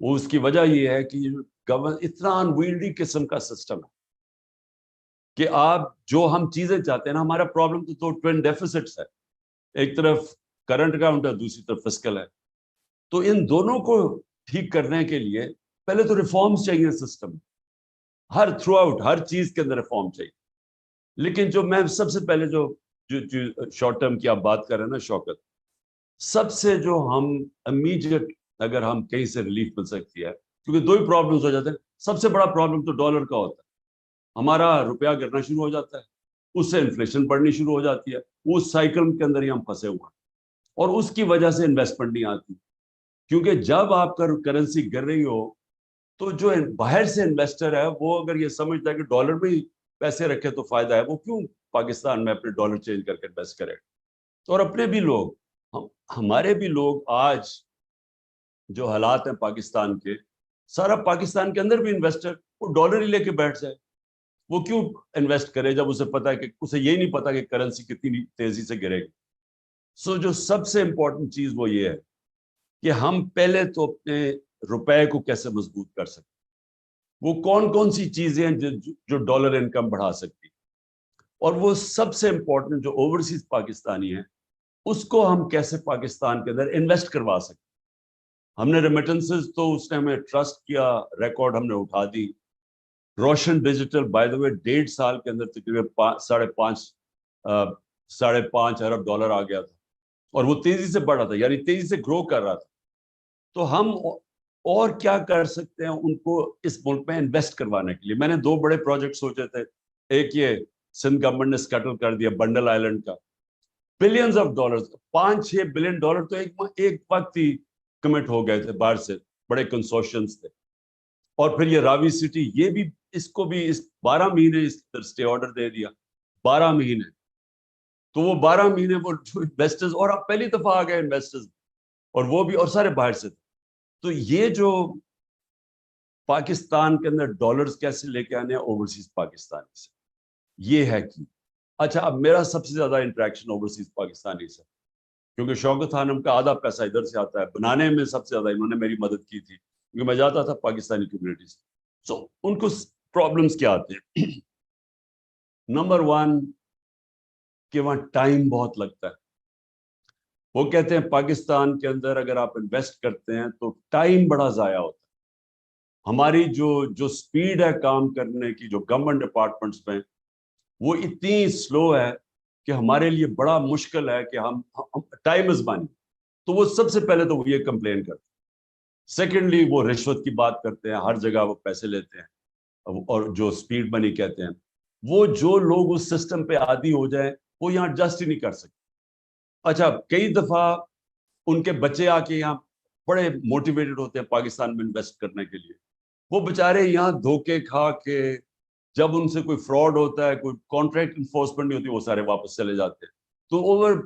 وہ اس کی وجہ یہ ہے کہ اتنا انویلڈی قسم کا سسٹم ہے کہ آپ جو ہم چیزیں چاہتے ہیں نا, ہمارا پرابلم تو ٹوین ڈیفیسٹس ہے, ایک طرف کرنٹ اکاؤنٹ ہے, دوسری طرف فسکل ہے. تو ان دونوں کو ٹھیک کرنے کے لیے پہلے تو ریفارمز چاہیے سسٹم, ہر تھرو آؤٹ ہر چیز کے اندر ریفارم چاہیے. لیکن جو میں سب سے پہلے جو شارٹ ٹرم کی آپ بات کر رہے ہیں نا شوکت, سب سے جو ہم امیڈیٹ اگر ہم کہیں سے ریلیف مل سکتی ہے, کیونکہ دو ہی پرابلمز ہو جاتے ہیں. سب سے بڑا پرابلم تو ڈالر کا ہوتا ہے, ہمارا روپیہ گرنا شروع ہو جاتا ہے, اس سے انفلیشن بڑھنی شروع ہو جاتی ہے, اس سائیکل کے اندر ہی ہم پھنسے ہوئے ہیں, اور اس کی وجہ سے انویسٹمنٹ نہیں آتی. کیونکہ جب آپ کا کرنسی گر رہی ہو تو جو باہر سے انویسٹر ہے وہ اگر یہ سمجھتا ہے کہ ڈالر میں ہی پیسے رکھے تو فائدہ ہے, وہ کیوں پاکستان میں اپنے ڈالر چینج کر کے انویسٹ کرے. اور اپنے بھی لوگ, ہمارے بھی لوگ آج جو حالات ہیں پاکستان کے, سارا پاکستان کے اندر بھی انویسٹر وہ ڈالر ہی لے کے بیٹھ جائے. وہ کیوں انویسٹ کرے جب اسے پتا ہے کہ اسے یہ نہیں پتا کہ کرنسی کتنی تیزی سے گرے گی. سو جو سب سے امپورٹنٹ چیز وہ یہ ہے کہ ہم پہلے تو اپنے روپے کو کیسے مضبوط کر سکتے, وہ کون کون سی چیزیں ہیں جو ڈالر انکم بڑھا سکتی, اور وہ سب سے امپورٹنٹ جو اوورسیز پاکستانی ہیں اس کو ہم کیسے پاکستان کے اندر انویسٹ کروا سکتے. ہم نے ریمیٹنسز تو اس نے ہمیں ٹرسٹ کیا, ریکارڈ ہم نے اٹھا دی. روشن ڈیجیٹل بائی دا وے 1.5 سال کے اندر تقریباً 5.5 ارب ڈالر آ گیا تھا, اور وہ تیزی سے بڑھ رہا تھا, یعنی تیزی سے گرو کر رہا تھا. تو ہم اور کیا کر سکتے ہیں ان کو اس ملک میں انویسٹ کروانے کے لیے. میں نے 2 بڑے پروجیکٹ سوچے تھے. ایک یہ سندھ گورنمنٹ نے سکیٹل کر دیا بنڈل آئیلینڈ کا, billions of dollar, 5-6 billion dollar تو ایک وقت ہی کمٹ ہو گئے تھے باہر سے, بڑے کنسورشنز تھے. اور پھر یہ راوی سٹی, یہ بھی اس کو بھی 12 مہینے اس اسٹے آرڈر دے دیا, 12 مہینے. تو وہ 12 مہینے وہ انویسٹرز, اور اب پہلی دفعہ آ گئے انویسٹرز, اور وہ بھی اور سارے باہر سے. تو یہ جو پاکستان کے اندر ڈالرز کیسے لے کے آنے ہیں اوورسیز پاکستانی سے, یہ ہے کہ اچھا اب میرا سب سے زیادہ انٹریکشن اوورسیز پاکستانی سے, کیونکہ شوکت خانم کا آدھا پیسہ ادھر سے آتا ہے, بنانے میں سب سے زیادہ انہوں نے میری مدد کی تھی کیونکہ میں جاتا تھا پاکستانی کمیونٹیز. سو ان کو پرابلمز کیا آتے ہیں. نمبر 1 کہ وہاں ٹائم بہت لگتا ہے. وہ کہتے ہیں پاکستان کے اندر اگر آپ انویسٹ کرتے ہیں تو ٹائم بڑا ضائع ہوتا ہے. ہماری جو سپیڈ ہے کام کرنے کی, جو گورنمنٹ ڈپارٹمنٹس میں, وہ اتنی سلو ہے کہ ہمارے لیے بڑا مشکل ہے کہ ہم ٹائم از مانی. تو وہ سب سے پہلے تو وہ یہ کمپلین کرتے ہیں. سیکنڈلی وہ رشوت کی بات کرتے ہیں, ہر جگہ وہ پیسے لیتے ہیں, اور جو سپیڈ منی کہتے ہیں, وہ جو لوگ اس سسٹم پہ عادی ہو جائیں وہ یہاں ایڈجسٹ ہی نہیں کر سکتے. اچھا کئی دفعہ ان کے بچے آ کے یہاں بڑے موٹیویٹڈ ہوتے ہیں پاکستان میں انویسٹ کرنے کے لیے, وہ بےچارے یہاں دھوکے کھا کے جب ان سے کوئی فراڈ ہوتا ہے, کوئی کانٹریکٹ انفورسمنٹ نہیں ہوتی, وہ سارے واپس چلے جاتے ہیں. تو اوور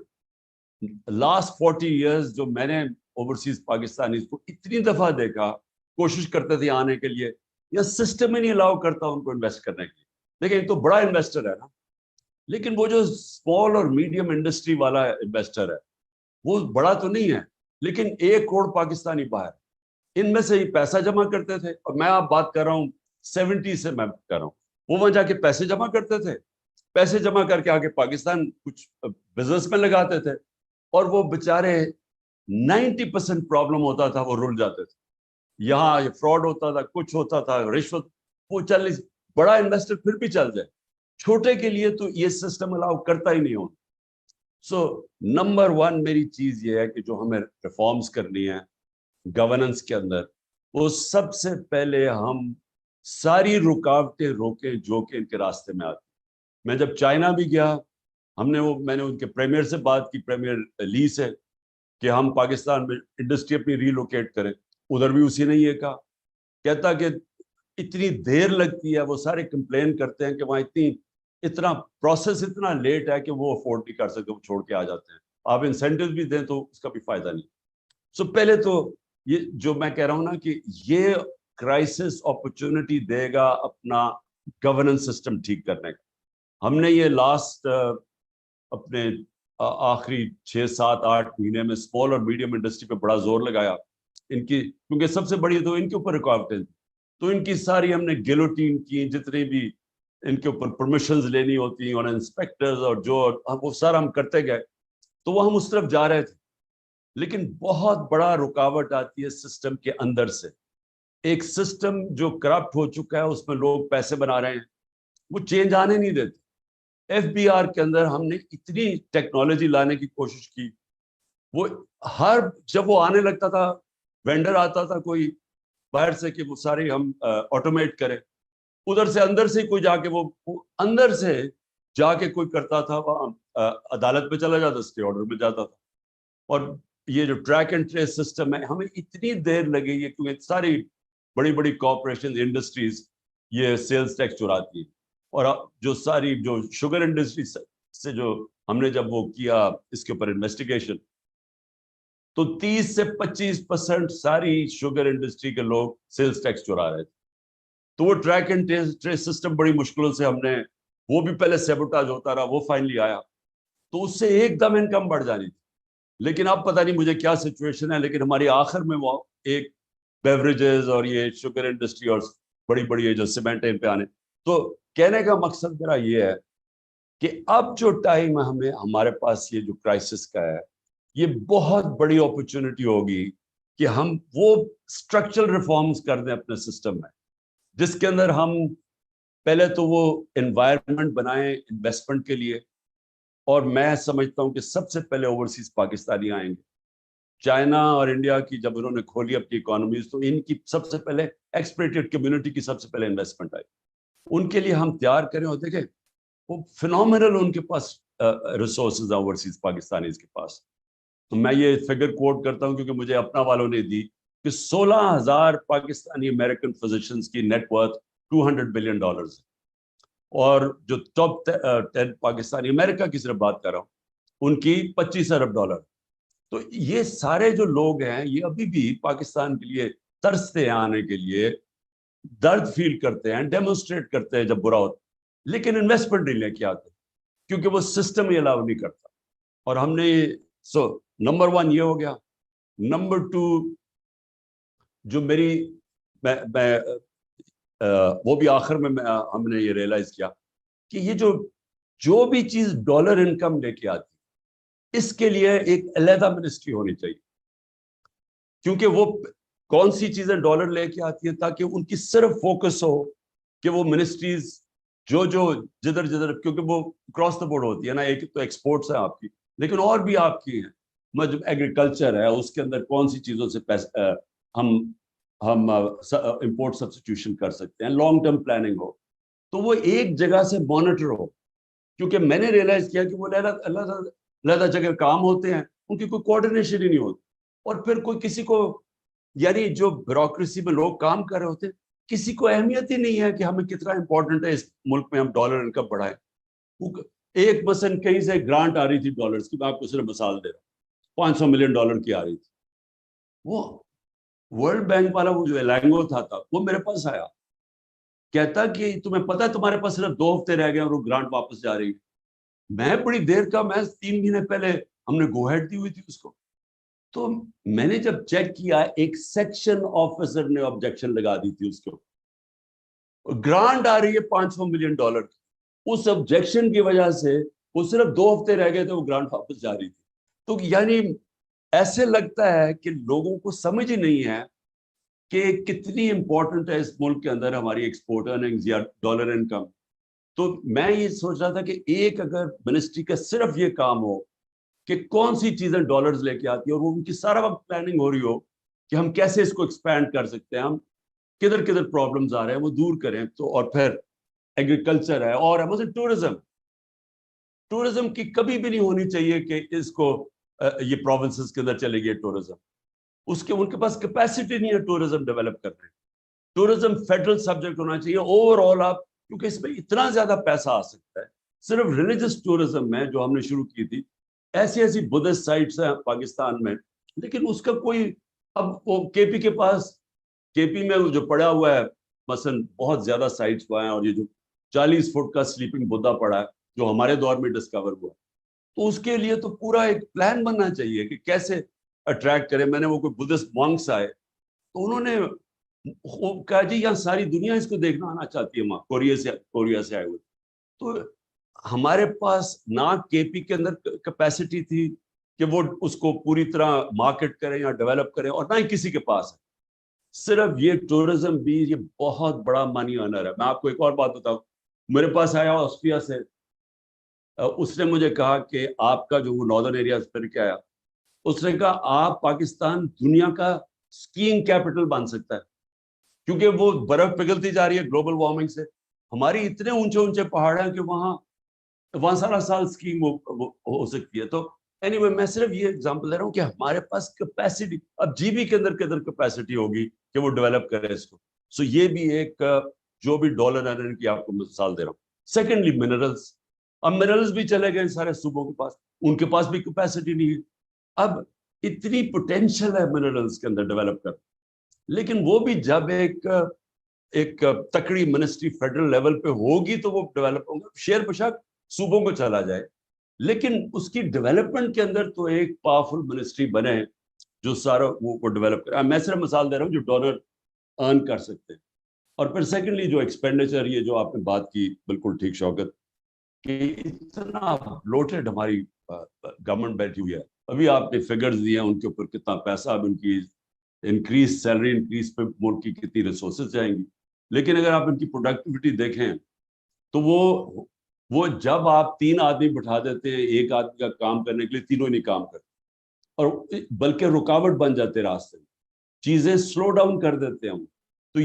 لاسٹ 40 ایئرز جو میں نے اوورسیز پاکستانی کو اتنی دفعہ دیکھا, کوشش کرتے تھے آنے کے لیے, یا سسٹم ہی نہیں الاؤ کرتا ان کو انویسٹ کرنے کے لیے. دیکھیں ایک تو بڑا انویسٹر ہے نا, لیکن وہ جو اسمال اور میڈیم انڈسٹری والا انویسٹر ہے وہ بڑا تو نہیں ہے, لیکن 1 کروڑ پاکستانی باہر, ان میں سے ہی پیسہ جمع کرتے تھے. اور میں آپ بات کر رہا ہوں 70 سے میں کر رہا ہوں, وہ وہاں جا کے پیسے جمع کرتے تھے, پیسے جمع کر کے آگے پاکستان کچھ بزنس میں لگاتے تھے, اور وہ بےچارے 90% پرابلم ہوتا تھا, وہ رل جاتے تھے. یہاں یہ فراڈ ہوتا تھا, کچھ ہوتا تھا, رشوت, وہ چل نہیں. بڑا انویسٹر پھر بھی چل جائے, چھوٹے کے لیے تو یہ سسٹم الاؤ کرتا ہی نہیں ہوتا. سو نمبر 1 میری چیز یہ ہے کہ جو ہمیں ریفارمز کرنی ہے گورننس کے اندر, وہ سب سے پہلے ہم ساری رکاوٹیں روکیں جو کہ ان کے راستے میں آتی. میں جب چائنا بھی گیا, میں نے ان کے پریمیئر سے بات کی, پریمیئر لی سے, کہ ہم پاکستان میں انڈسٹری اپنی ریلوکیٹ کریں. ادھر بھی اسی نے یہ کہا, کہتا کہ اتنی دیر لگتی ہے, وہ سارے کمپلین کرتے ہیں کہ وہاں اتنا پروسیس اتنا لیٹ ہے کہ وہ افورڈ نہیں کر سکتے, وہ چھوڑ کے آ جاتے ہیں. آپ انسینٹیو بھی دیں تو اس کا بھی فائدہ نہیں. سو پہلے تو یہ جو میں کہہ رہا ہوں نا کہ یہ کرائسس اپرچونٹی دے گا اپنا گورننس سسٹم ٹھیک کرنے کا. ہم نے یہ لاسٹ اپنے آخری 6-7-8 مہینے میں اسمال اور میڈیم انڈسٹری پہ بڑا زور لگایا. ان کی, کیونکہ سب سے بڑی تو ان کے اوپر رکاوٹیں, تو ان کی ساری ہم نے گیلوٹین کی, جتنی بھی ان کے اوپر پرمیشنز لینی ہوتی اور انسپیکٹرز اور جو وہ سارا ہم کرتے گئے, تو وہ ہم اس طرف جا رہے تھے. لیکن بہت بڑا رکاوٹ آتی ہے سسٹم کے اندر سے. ایک سسٹم جو کرپٹ ہو چکا ہے, اس میں لوگ پیسے بنا رہے ہیں, وہ چینج آنے نہیں دیتے. ایف بی آر کے اندر ہم نے اتنی ٹیکنالوجی لانے کی کوشش کی, وہ جب وہ آنے لگتا تھا, وینڈر آتا تھا کوئی باہر سے کہ وہ سارے ہم آٹومیٹ کریں, ادھر سے اندر سے کوئی جا کے وہ اندر سے جا کے کوئی کرتا تھا, وہاں عدالت میں چلا جاتا, اسٹے آرڈر میں جاتا تھا. اور یہ جو ٹریک اینڈ ٹریس سسٹم ہے, ہمیں اتنی دیر لگی ہے کیونکہ ساری بڑی بڑی کارپوریشن انڈسٹریز یہ سیلز ٹیکس چراتی ہیں. اور جو ساری جو شوگر انڈسٹری سے جو ہم نے جب وہ کیا اس کے اوپر انویسٹیگیشن, تو 30 سے 25% ساری شوگر انڈسٹری کے لوگ سیلز ٹیکس چرا رہے تھے. تو وہ ٹریک اینڈ ٹریس سسٹم بڑی مشکلوں سے ہم نے, وہ بھی پہلے سیبوٹاج ہوتا رہا, وہ فائنلی آیا, تو اس سے ایک دم انکم بڑھ جانی تھی. لیکن اب پتہ نہیں مجھے کیا سچویشن ہے, لیکن ہماری آخر میں وہ ایک بیوریجز اور یہ شوگر انڈسٹری اور بڑی بڑی جو سیمنٹ پہ آنے. تو کہنے کا مقصد میرا یہ ہے کہ اب جو ٹائم ہمیں ہمارے پاس یہ جو کرائسس کا ہے, یہ بہت بڑی اپرچونٹی ہوگی کہ ہم وہ اسٹرکچرل ریفارمز کر دیں اپنے سسٹم میں, جس کے اندر ہم پہلے تو وہ انوائرمنٹ بنائیں انویسٹمنٹ کے لیے. اور میں سمجھتا ہوں کہ سب سے پہلے اوورسیز پاکستانی آئیں گے. چائنا اور انڈیا کی جب انہوں نے کھولی اپنی اکانومیز, تو ان کی سب سے پہلے ایکسپریٹڈ کمیونٹی کی سب سے پہلے انویسٹمنٹ آئی. ان کے لیے ہم تیار کریں, اور دیکھیں وہ فینومینل ان کے پاس ریسورسز ہیں اوورسیز پاکستانیز کے پاس. تو میں یہ فگر کوٹ کرتا ہوں کیونکہ مجھے اپنا والوں نے دی کہ 16,000 پاکستانی امریکن فزیشنز کی نیٹ ورتھ $200 بلین ہے. اور جو ٹاپ 10 پاکستانی, امریکہ کی صرف بات کر رہا ہوں, ان کی $25 ارب. تو یہ سارے جو لوگ ہیں یہ ابھی بھی پاکستان کے لیے ترستے ہیں آنے کے لیے, درد فیل کرتے ہیں, ڈیمونسٹریٹ کرتے ہیں جب برا ہوتا, لیکن انویسٹمنٹ نہیں لے کے آتے کیونکہ وہ سسٹم ہی الاؤ نہیں کرتا. اور ہم نے نمبر 1 یہ ہو گیا. نمبر 2 جو میری وہ بھی آخر میں ہم نے یہ ریئلائز کیا کہ یہ جو بھی چیز ڈالر انکم لے کے آتی, اس کے لیے ایک علیحدہ منسٹری ہونی چاہیے, کیونکہ وہ کون سی چیزیں ڈالر لے کے آتی ہیں, تاکہ ان کی صرف فوکس ہو کہ وہ منسٹریز جو جدھر جدھر, کیونکہ وہ کراس دا بورڈ ہوتی ہے نا, ایک تو ایکسپورٹس ہیں آپ کی, لیکن اور بھی آپ کی ہیں, ایگریکلچر ہے, اس کے اندر کون سی چیزوں سے ہم امپورٹ سبسٹیوشن کر سکتے ہیں, لانگ ٹرم پلاننگ ہو, تو وہ ایک جگہ سے مانیٹر ہو. کیونکہ میں نے ریئلائز کیا کہ وہ علیحدہ جگہ کام ہوتے ہیں, ان کی کوئی کوآرڈینیشن ہی نہیں ہوتی, اور پھر کوئی کسی کو, یعنی جو بیوروکریسی میں لوگ کام کر رہے ہوتے ہیں, کسی کو اہمیت ہی نہیں ہے کہ ہمیں کتنا امپورٹنٹ ہے اس ملک میں ہم ڈالر انکم بڑھائیں. ایک مثلا کہیں سے گرانٹ آ رہی تھی ڈالرز کی, میں آپ کو صرف مثال دے رہا ہوں, $500 ملین کی آ رہی تھی. وہ ورلڈ بینک والا وہ جو ایلانگو تھا وہ میرے پاس آیا, کہتا کہ تمہیں پتا ہے تمہارے پاس صرف 2 ہفتے رہ گئے اور وہ گرانٹ واپس جا رہی ہے. میں بڑی دیر کا, میں 3 مہینے پہلے ہم نے گو ہیڈ دی ہوئی تھی اس کو. تو میں نے جب چیک کیا, ایک سیکشن آفیسر نے آبجیکشن لگا دی تھی اس کو, گرانٹ آ رہی ہے $500 ملین کی, اس آبجیکشن کی وجہ سے وہ صرف 2 ہفتے رہ گئے تھے, وہ گرانٹ واپس جا رہی تھی. تو یعنی ایسے لگتا ہے کہ لوگوں کو سمجھ ہی نہیں ہے کہ کتنی امپورٹنٹ ہے اس ملک کے اندر ہماری ایکسپورٹ ارننگز یا ڈالر انکم. تو میں یہ سوچ رہا تھا کہ ایک اگر منسٹری کا صرف یہ کام ہو کہ کون سی چیزیں ڈالرز لے کے آتی ہیں, اور وہ ان کی سارا وقت پلاننگ ہو رہی ہو کہ ہم کیسے اس کو ایکسپینڈ کر سکتے ہیں, ہم کدھر کدھر پرابلمز آ رہے ہیں وہ دور کریں. تو اور پھر ایگریکلچر ہے, اور مثلا ٹورزم کی کبھی بھی نہیں ہونی چاہیے کہ اس کو یہ پروونسز کے اندر چلے گئے ٹورزم, ان کے پاس کیپیسٹی نہیں ہے ٹورزم ڈیولپ کرنے. ٹورزم فیڈرل سبجیکٹ ہونا چاہیے اوور آل آپ, کیونکہ اس میں اتنا زیادہ پیسہ آ سکتا ہے. صرف ریلیجس ٹورزم میں جو ہم نے شروع کی تھی, ایسی بدھسٹ سائٹس ہیں پاکستان میں, لیکن اس کا کوئی, اب وہ کے پی کے پاس, کے پی میں جو پڑا ہوا ہے مثلا بہت زیادہ سائٹس پائے ہیں, اور یہ جو 40 فٹ کا سلیپنگ بدھا پڑا ہے جو ہمارے دور میں ڈسکور ہوا, تو اس کے لیے تو پورا ایک پلان بننا چاہیے کہ کیسے اٹریکٹ کریں. میں نے وہ کوئی بدھسٹ مانکس آئے, تو انہوں نے کہا جی یہاں ساری دنیا اس کو دیکھنا آنا چاہتی ہے، وہاں کوریا سے آئے ہوئے. تو ہمارے پاس نہ کے پی کے اندر کیپیسٹی تھی کہ وہ اس کو پوری طرح مارکیٹ کریں یا ڈیولپ کریں، اور نہ ہی کسی کے پاس ہے. صرف یہ ٹورزم بھی یہ بہت بڑا منی ارنر ہے. میں آپ کو ایک اور بات بتاؤں، میرے پاس آیا آسٹریا سے، اس نے مجھے کہا کہ آپ کا جو وہ ناردرن ایریاز پھر کے آیا، اس نے کہا آپ پاکستان دنیا کا اسکیئنگ کیپٹل بن سکتا ہے، کیونکہ وہ برف پگھلتی جا رہی ہے گلوبل وارمنگ سے. ہماری اتنے اونچے اونچے پہاڑ ہیں کہ وہاں سارا سال اسکیئنگ ہو سکتی ہے. تو اینی وے میں صرف یہ اگزامپل دے رہا ہوں کہ ہمارے پاس کیپیسٹی، اب جی بی کے اندر کیپیسٹی ہوگی کہ وہ ڈیولپ کرے اس کو. سو یہ بھی ایک جو بھی ڈالر ارنر کی آپ کو مثال دے رہا ہوں. سیکنڈلی منرلز، اب منرلز بھی چلے گئے سارے صوبوں کے پاس، ان کے پاس بھی کیپیسٹی نہیں ہے. اب اتنی پوٹینشیل ہے منرلز کے اندر ڈیولپ کر، لیکن وہ بھی جب ایک تکڑی منسٹری فیڈرل لیول پہ ہوگی تو وہ ڈیولپ ہوگا. شیر بشک صوبوں کو چلا جائے، لیکن اس کی ڈیولپمنٹ کے اندر تو ایک پاورفل منسٹری بنے جو سارا وہ ڈیولپ کرے. میں صرف مثال دے رہا ہوں جو ڈالر ارن کر سکتے ہیں. اور پھر سیکنڈلی جو ایکسپینڈیچر، یہ جو آپ نے بات کی بالکل ٹھیک شوکت، کہ اتنا بلوٹڈ ہماری گورنمنٹ بیٹھی ہوئی ہے. ابھی آپ نے فگرز دیے ہیں ان کے اوپر کتنا پیسہ اب ان کی انکریز، سیلری انکریز پہ ملک کی کتنی ریسورسز جائیں گی. لیکن اگر آپ ان کی پروڈکٹیوٹی دیکھیں تو وہ جب آپ 3 آدمی بٹھا دیتے ہیں ایک آدمی کا کام کرنے کے لیے، تینوں ہی نہیں کام کرتے، اور بلکہ رکاوٹ بن جاتے راستے میں، چیزیں سلو ڈاؤن کر دیتے ہیں. تو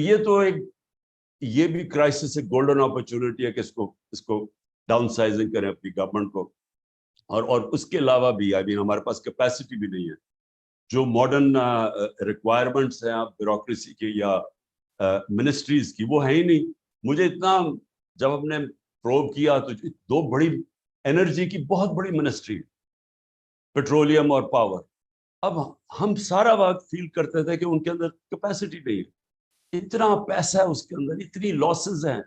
یہ بھی کرائسس، ایک گولڈن اپرچونٹی ہے کہ اس کو ڈاؤن سائزنگ کریں اپنی گورنمنٹ کو. اور اس کے علاوہ بھی ہمارے پاس کیپیسٹی بھی نہیں ہے. جو ماڈرن ریکوائرمنٹس ہیں بیوروکریسی کی یا منسٹریز کی، وہ ہے ہی نہیں. مجھے اتنا، جب ہم نے پروب کیا تو 2 بڑی انرجی کی بہت بڑی منسٹری، پیٹرولیم اور پاور، اب ہم سارا وقت فیل کرتے تھے کہ ان کے اندر کیپیسٹی نہیں ہے. اتنا پیسہ ہے اس کے اندر، اتنی لاسز ہیں.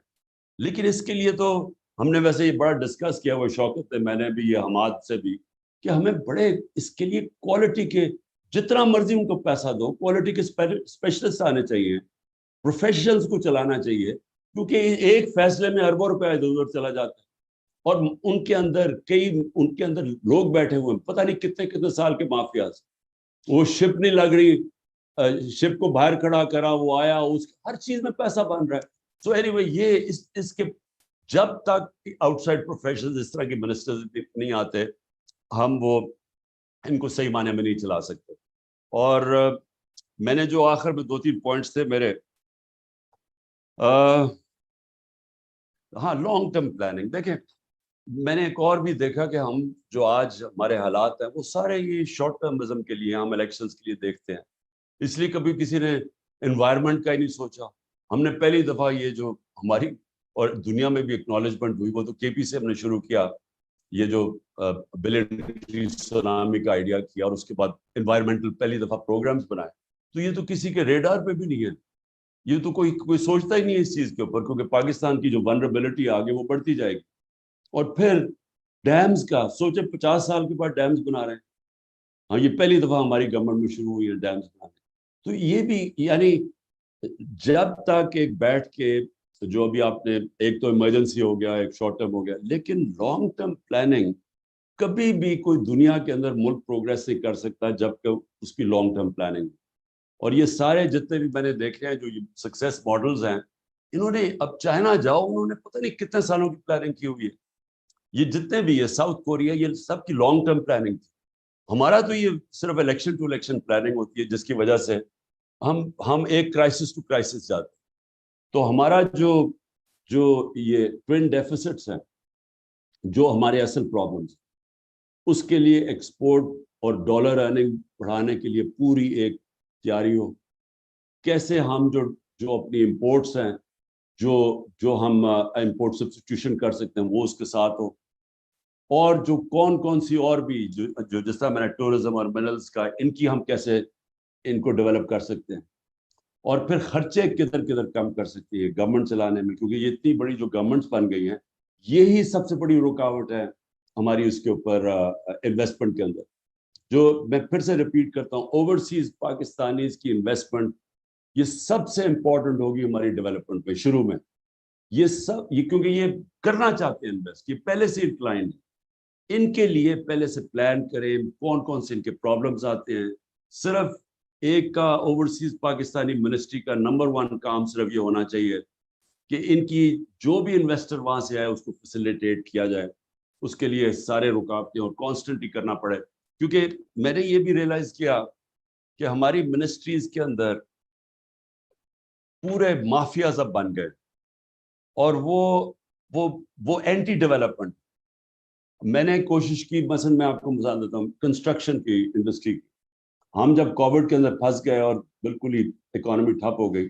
لیکن اس کے لیے تو ہم نے ویسے یہ بڑا ڈسکس کیا، وہ شوکت میں نے بھی، یہ حماد سے بھی، کہ ہمیں بڑے اس کے لیے کوالٹی کے، جتنا مرضی ان کو پیسہ دو، کوالٹی کے اسپیشلسٹ آنے چاہیے، پروفیشنلز کو چلانا چاہیے. کیونکہ ایک فیصلے میں اربوں روپے ادھر ادھر چلا جاتا ہے، اور ان کے اندر لوگ بیٹھے ہوئے ہیں، پتہ نہیں کتنے سال کے مافیاز. وہ شپ نہیں لگ رہی، شپ کو باہر کھڑا کرا، وہ آیا، ہر چیز میں پیسہ بن رہا ہے. سو اینی وے یہ اس کے جب تک آؤٹ سائڈ پروفیشنز اس طرح کے منسٹرز نہیں آتے، ہم ان کو صحیح معنی میں نہیں چلا سکتے. اور میں نے جو آخر میں 2-3 پوائنٹس تھے میرے، ہاں لانگ ٹرم پلاننگ. دیکھیں میں نے ایک اور بھی دیکھا کہ ہم جو آج ہمارے حالات ہیں وہ سارے یہ شارٹ ٹرمزم کے لیے، ہم الیکشنز کے لیے دیکھتے ہیں. اس لیے کبھی کسی نے انوائرمنٹ کا ہی نہیں سوچا. ہم نے پہلی دفعہ یہ جو ہماری اور دنیا میں بھی اکنالجمنٹ ہوئی، وہ تو کے پی سے ہم نے شروع کیا، یہ جو بلین ٹری سونامی کا آئیڈیا کیا، اور اس کے بعد انوائرمنٹل پہلی دفعہ پروگرامز بنائے. تو یہ تو کسی کے ریڈار پہ بھی نہیں ہے، یہ تو کوئی سوچتا ہی نہیں ہے اس چیز کے اوپر، کیونکہ پاکستان کی جو ولنریبلٹی آگے وہ بڑھتی جائے گی. اور پھر ڈیمز کا سوچے، 50 سال کے بعد ڈیمز بنا رہے ہیں. ہاں یہ پہلی دفعہ ہماری گورنمنٹ میں شروع ہوئی ہے ڈیمز بنانے. تو یہ بھی یعنی جب تک ایک بیٹھ کے، جو ابھی آپ نے، ایک تو ایمرجنسی ہو گیا، ایک شارٹ ٹرم ہو گیا، لیکن لانگ ٹرم پلاننگ کبھی بھی کوئی دنیا کے اندر ملک پروگریس نہیں کر سکتا جب کہ اس کی لانگ ٹرم پلاننگ. اور یہ سارے جتنے بھی میں نے دیکھے ہیں جو سکسیس ماڈلز ہیں، انہوں نے، اب چائنا جاؤ، انہوں نے پتہ نہیں کتنے سالوں کی پلاننگ کی ہوئی ہے. یہ جتنے بھی ہے، ساؤتھ کوریا، یہ سب کی لانگ ٹرم پلاننگ تھی. ہمارا تو یہ صرف الیکشن ٹو الیکشن پلاننگ ہوتی ہے، جس کی وجہ سے ہم ایک کرائسس ٹو کرائسس جاتے. تو ہمارا جو یہ ٹوین ڈیفیسٹس ہیں، جو ہمارے اصل پرابلمس، اس کے لیے ایکسپورٹ اور ڈالر ارننگ بڑھانے کے لیے پوری ایک تیاری ہو. کیسے ہم جو اپنی امپورٹس ہیں، جو ہم امپورٹ سبسٹیوشن کر سکتے ہیں، وہ اس کے ساتھ ہو. اور جو کون سی اور بھی جو جس طرح میں نے ٹورزم اور منرلز کا، ان کی ہم کیسے ان کو ڈیولپ کر سکتے ہیں. اور پھر خرچے کدھر کم کر سکتی ہے گورنمنٹ چلانے میں، کیونکہ یہ اتنی بڑی جو گورنمنٹس بن گئی ہیں، یہی سب سے بڑی رکاوٹ ہے ہماری اس کے اوپر انویسٹمنٹ کے اندر. جو میں پھر سے ریپیٹ کرتا ہوں، اوورسیز پاکستانیز کی انویسٹمنٹ یہ سب سے امپورٹنٹ ہوگی ہماری ڈیولپمنٹ میں شروع میں. یہ سب یہ کیونکہ یہ کرنا چاہتے ہیں انویسٹ, یہ پہلے سے انکلائنڈ, ان کے لیے پہلے سے پلان کریں کون کون سے ان کے پرابلمز آتے ہیں. صرف ایک کا اوورسیز پاکستانی منسٹری کا نمبر 1 کام صرف یہ ہونا چاہیے کہ ان کی جو بھی انویسٹر وہاں سے آئے اس کو فیسیلیٹیٹ کیا جائے. اس کے لیے سارے رکاوٹیں اور کانسٹنٹلی کرنا پڑے, کیونکہ میں نے یہ بھی ریئلائز کیا کہ ہماری منسٹریز کے اندر پورے مافیاز اب بن گئے, اور وہ اینٹی ڈیولپمنٹ. میں نے کوشش کی, مثلا میں آپ کو مثال دیتا ہوں کنسٹرکشن کی انڈسٹری کی. ہم جب کووڈ کے اندر پھنس گئے اور بالکل ہی اکانومی ٹھپ ہو گئی,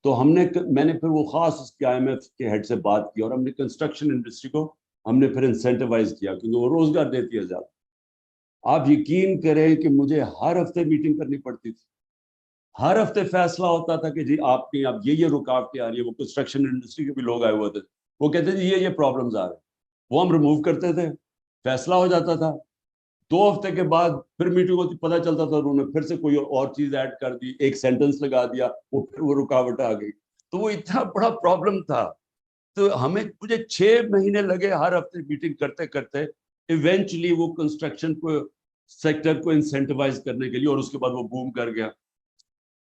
تو میں نے پھر وہ خاص اس کے IMF کے ہیڈ سے بات کی, اور ہم نے کنسٹرکشن انڈسٹری کو ہم نے پھر انسینٹیوائز کیا, کیونکہ وہ روزگار دیتی ہے زیادہ. آپ یقین کریں کہ مجھے ہر ہفتے میٹنگ کرنی پڑتی تھی, ہر ہفتے فیصلہ ہوتا تھا کہ جی آپ کی اب یہ رکاوٹیں آ رہی ہیں. وہ کنسٹرکشن انڈسٹری کے بھی لوگ آئے ہوئے تھے, وہ کہتے تھے یہ پرابلمز آ رہے ہیں, وہ ہم ریموو کرتے تھے, فیصلہ ہو جاتا تھا. 2 ہفتے کے بعد پھر میٹنگ ہوتی, پتہ چلتا تھا انہوں نے پھر سے کوئی اور چیز ایڈ کر دی, ایک سینٹنس لگا دیا, وہ رکاوٹ آ گئی. تو وہ اتنا بڑا پرابلم تھا. تو مجھے 6 مہینے لگے ہر ہفتے میٹنگ کرتے کرتے ایونچولی وہ کنسٹرکشن کو سیکٹر کو انسینٹیوائز کرنے کے لیے, اور اس کے بعد وہ بوم کر گیا.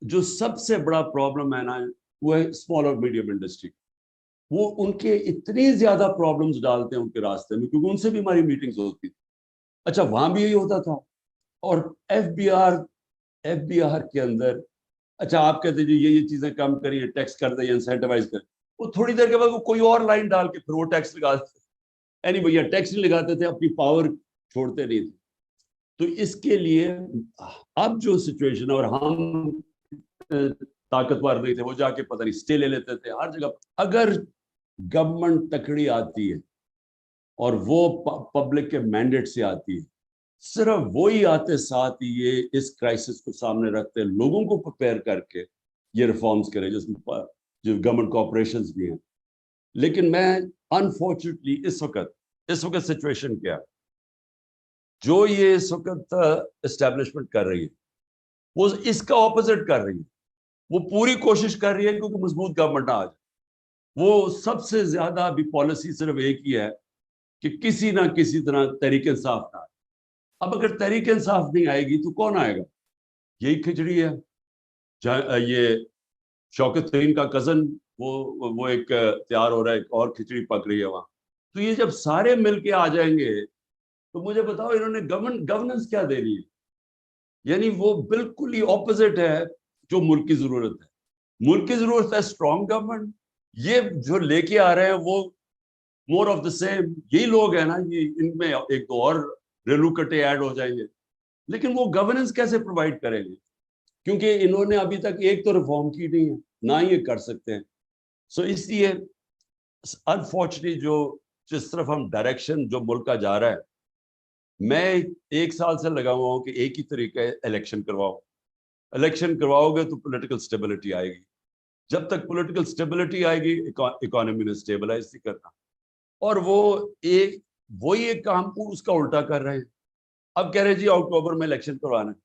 جو سب سے بڑا پرابلم ہے نا وہ ہے اسمال اور میڈیم انڈسٹری. وہ ان کے اتنی زیادہ پرابلمز ڈالتے ہیں ان کے راستے میں, کیونکہ ان سے بھی ہماری میٹنگز ہوتی تھی. اچھا وہاں بھی یہی ہوتا تھا. اور ایف بی آر کے اندر اچھا آپ کہتے جی یہ چیزیں کم کریے, ٹیکس کر دیں, انسینٹیوائز کریں, وہ تھوڑی دیر کے بعد وہ کوئی اور لائن ڈال کے پھر وہ ٹیکس لگا دیتے. یعنی بھیا ٹیکس نہیں لگاتے تھے, اپنی پاور چھوڑتے نہیں تھے. تو اس کے لیے اب جو سچویشن ہے, اور ہم طاقتور نہیں تھے, وہ جا کے پتہ نہیں اسٹے لے لیتے تھے ہر جگہ. اگر گورنمنٹ تکڑی آتی ہے اور وہ پبلک کے مینڈیٹ سے آتی ہے, صرف وہی آتے ساتھ یہ اس کرائسس کو سامنے رکھتے لوگوں کو پریپیئر کر کے یہ ریفارمز کرے, جس میں جو گورنمنٹ کارپوریشنز بھی ہیں. لیکن میں انفارچونیٹلی اس وقت سچویشن کیا جو یہ اس وقت اسٹیبلشمنٹ کر رہی ہے, وہ اس کا اپوزٹ کر رہی ہے. وہ پوری کوشش کر رہی ہے کیونکہ مضبوط گورنمنٹ آ جائے. وہ سب سے زیادہ ابھی پالیسی صرف ایک ہی ہے کہ کسی نہ کسی طرح تحریک انصاف نہ آئے. اب اگر تحریک انصاف نہیں آئے گی تو کون آئے گا؟ یہی کھچڑی ہے. یہ شوکت ترین کا کزن وہ ایک تیار ہو رہا ہے, ایک اور کھچڑی پک رہی ہے وہاں. تو یہ جب سارے مل کے آ جائیں گے تو مجھے بتاؤ انہوں نے گورننس کیا دے رہی ہے؟ یعنی وہ بالکل ہی اپوزٹ ہے جو ملک کی ضرورت ہے. ملک کی ضرورت ہے اسٹرانگ گورنمنٹ. یہ جو لے کے آ رہے ہیں وہ مور آف دا سیم. یہی لوگ ہیں نا, یہ ان میں ایک دو اور ریلوکٹے ایڈ ہو جائیں گے, لیکن وہ گورننس کیسے پرووائڈ کریں گے؟ کیونکہ انہوں نے ابھی تک ایک تو ریفارم کی نہیں ہے, نہ ہی یہ کر سکتے ہیں. سو اس لیے انفارچونیٹلی جس طرف ہم ڈائریکشن جو ملک کا جا رہا ہے, میں 1 سال سے لگا ہوا ہوں کہ ایک ہی طریقہ ہے الیکشن کرواؤ. الیکشن کرواؤ گے تو پولیٹیکل سٹیبلٹی آئے گی. جب تک پولیٹیکل سٹیبلٹی آئے گی اکانومی نے سٹیبلائز نہیں کرنا. اور وہی ایک کام کو اس کا الٹا کر رہے ہیں. اب کہہ رہے ہیں جی اکتوبر میں الیکشن کروانا ہے.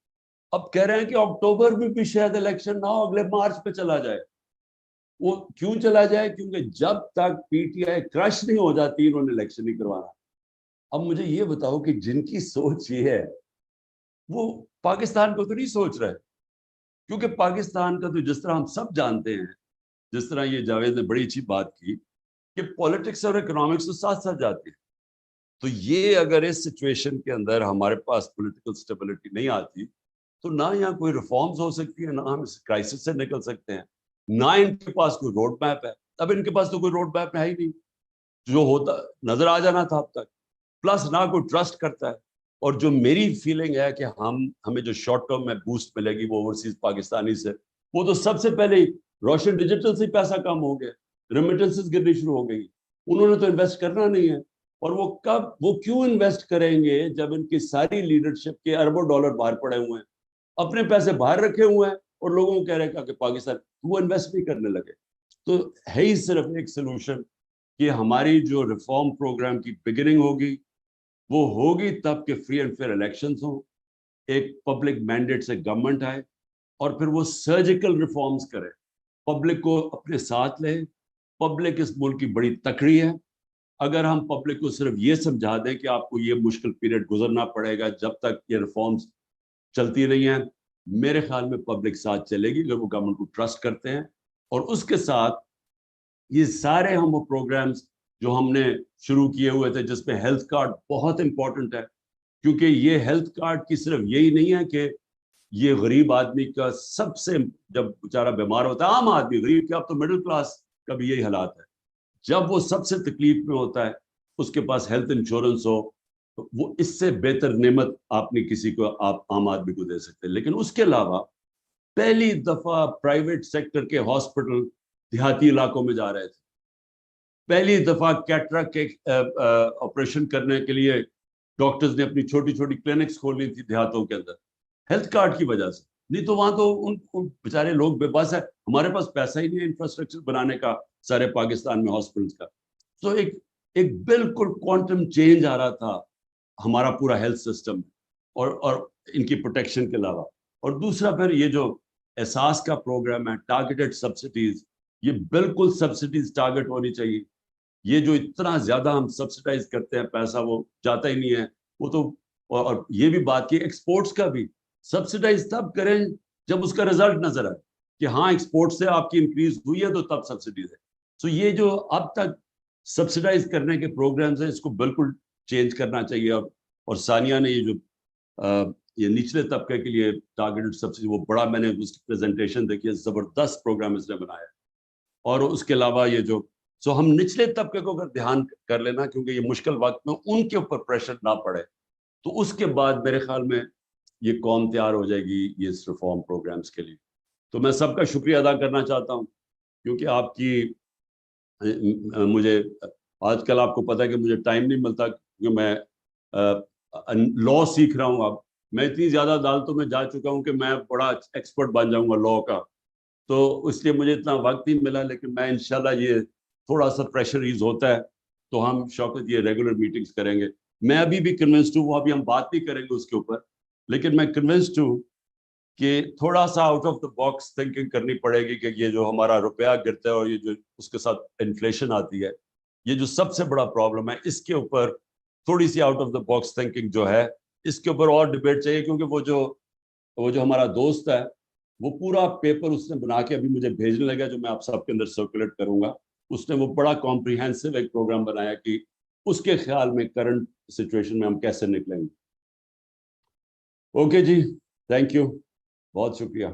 اب کہہ رہے ہیں کہ اکتوبر میں بھی شاید الیکشن نہ ہو, اگلے مارچ پہ چلا جائے. وہ کیوں چلا جائے؟ کیونکہ جب تک PTI کرش نہیں ہو جاتی انہوں نے الیکشن نہیں کروانا. اب مجھے یہ بتاؤ کہ جن کی سوچ یہ ہے وہ پاکستان کو تو نہیں سوچ رہے, کیونکہ پاکستان کا تو جس طرح ہم سب جانتے ہیں, جس طرح یہ جاوید نے بڑی اچھی بات کی کہ پولیٹکس اور اکنامکس تو ساتھ ساتھ جاتے ہیں. تو یہ اگر اس سچویشن کے اندر ہمارے پاس پولیٹیکل سٹیبلٹی نہیں آتی تو نہ یہاں کوئی ریفارمز ہو سکتی ہے, نہ ہم اس کرائسس سے نکل سکتے ہیں, نہ ان کے پاس کوئی روڈ میپ ہے. اب ان کے پاس تو کوئی روڈ میپ ہے ہی نہیں, جو ہوتا نظر آ جانا تھا اب تک. پلس نہ کوئی ٹرسٹ کرتا ہے. اور جو میری فیلنگ ہے کہ ہمیں جو شارٹ ٹرم میں بوسٹ ملے گی وہ اوورسیز پاکستانی سے, وہ تو سب سے پہلے روشن ڈیجیٹل سے پیسہ کم ہو گیا, ریمیٹنسز گرنی شروع ہو گئی. انہوں نے تو انویسٹ کرنا نہیں ہے. اور وہ کیوں انویسٹ کریں گے جب ان کی ساری لیڈرشپ کے اربوں ڈالر باہر پڑے ہوئے ہیں, اپنے پیسے باہر رکھے ہوئے ہیں, اور لوگوں کو کہہ رہے ہیں کہ پاکستان, وہ انویسٹ نہیں کرنے لگے. تو ہے ہی صرف ایک سلوشن کہ ہماری جو ریفارم پروگرام کی بگننگ ہوگی وہ ہوگی تب کہ فری اینڈ فیئر الیکشنز ہوں, ایک پبلک مینڈیٹ سے گورنمنٹ آئے, اور پھر وہ سرجیکل ریفارمز کرے, پبلک کو اپنے ساتھ لے. پبلک اس ملک کی بڑی تکڑی ہے. اگر ہم پبلک کو صرف یہ سمجھا دیں کہ آپ کو یہ مشکل پیریڈ گزرنا پڑے گا جب تک یہ ریفارمز چلتی رہی ہیں, میرے خیال میں پبلک ساتھ چلے گی اگر وہ گورنمنٹ کو ٹرسٹ کرتے ہیں. اور اس کے ساتھ یہ سارے ہم وہ پروگرامز جو ہم نے شروع کیے ہوئے تھے, جس میں ہیلتھ کارڈ بہت امپورٹنٹ ہے, کیونکہ یہ ہیلتھ کارڈ کی صرف یہی نہیں ہے کہ یہ غریب آدمی کا سب سے, جب بیچارہ بیمار ہوتا ہے, عام آدمی, غریب کیا, اب تو مڈل کلاس کا بھی یہی حالات ہے, جب وہ سب سے تکلیف میں ہوتا ہے اس کے پاس ہیلتھ انشورنس ہو, تو وہ اس سے بہتر نعمت آپ نے کسی کو, آپ عام آدمی کو دے سکتے ہیں. لیکن اس کے علاوہ پہلی دفعہ پرائیویٹ سیکٹر کے ہاسپٹل دیہاتی علاقوں میں جا رہے تھے. پہلی دفعہ کیٹریکٹ کے آپریشن کرنے کے لیے ڈاکٹرز نے اپنی چھوٹی چھوٹی کلینکس کھولی تھی دیہاتوں کے اندر, ہیلتھ کارڈ کی وجہ سے. نہیں تو وہاں تو ان بیچارے لوگ بے بس ہے, ہمارے پاس پیسہ ہی نہیں ہے انفراسٹرکچر بنانے کا سارے پاکستان میں ہاسپٹلس کا. تو ایک بالکل کوانٹم چینج آ رہا تھا ہمارا پورا ہیلتھ سسٹم, اور ان کی پروٹیکشن کے علاوہ. اور دوسرا پھر یہ جو احساس کا پروگرام ہے, ٹارگیٹڈ سبسڈیز, یہ بالکل سبسڈیز ٹارگیٹ ہونی چاہیے. یہ جو اتنا زیادہ ہم سبسڈائز کرتے ہیں پیسہ, وہ جاتا ہی نہیں ہے. وہ تو, اور یہ بھی بات کی ایکسپورٹس کا بھی سبسڈائز تب کریں جب اس کا رزلٹ نظر آئے کہ ہاں ایکسپورٹ سے آپ کی انکریز ہوئی ہے, تو تب سبسڈیز ہے. سو یہ جو اب تک سبسڈائز کرنے کے پروگرامز ہیں, اس کو بالکل چینج کرنا چاہیے. اور ثانیہ نے یہ جو یہ نچلے طبقے کے لیے ٹارگیٹڈ سبسڈی, وہ بڑا, میں نے اس کی پریزنٹیشن دیکھی ہے, زبردست پروگرام اس نے بنایا. اور اس کے علاوہ یہ جو, سو ہم نچلے طبقے کو اگر دھیان کر لینا, کیونکہ یہ مشکل وقت میں ان کے اوپر پریشر نہ پڑے, تو اس کے بعد میرے خیال میں یہ قوم تیار ہو جائے گی یہ اس ریفارم پروگرامز کے لیے. تو میں سب کا شکریہ ادا کرنا چاہتا ہوں, کیونکہ آپ کی, مجھے آج کل آپ کو پتہ ہے کہ مجھے ٹائم نہیں ملتا, کیونکہ میں لاء سیکھ رہا ہوں. اب میں اتنی زیادہ عدالتوں میں جا چکا ہوں کہ میں بڑا ایکسپرٹ بن جاؤں گا لاء کا, تو اس لیے مجھے اتنا وقت نہیں ملا. لیکن میں انشاءاللہ یہ تھوڑا سا پریشر ایز ہوتا ہے تو ہم شوکت یہ ریگولر میٹنگز کریں گے. میں ابھی بھی کنونسڈ ہوں, وہ ابھی ہم بات نہیں کریں گے اس کے اوپر, لیکن میں کنونسڈ ہوں کہ تھوڑا سا out of the box thinking کرنی پڑے گی کہ یہ جو ہمارا روپیہ گرتا ہے اور یہ جو اس کے ساتھ انفلیشن آتی ہے, یہ جو سب سے بڑا پرابلم ہے, اس کے اوپر تھوڑی سی out of the box thinking جو ہے, اس کے اوپر اور ڈبیٹ چاہیے. کیونکہ وہ جو ہمارا دوست ہے, وہ پورا پیپر اس نے بنا کے ابھی مجھے بھیجنے لگا, جو میں آپ سب کے اندر سرکولیٹ کروں گا. اس نے وہ بڑا کمپریہنسو ایک پروگرام بنایا کہ اس کے خیال میں کرنٹ سچویشن میں ہم کیسے نکلیں گے. اوکے جی, تھینک یو, بہت شکریہ.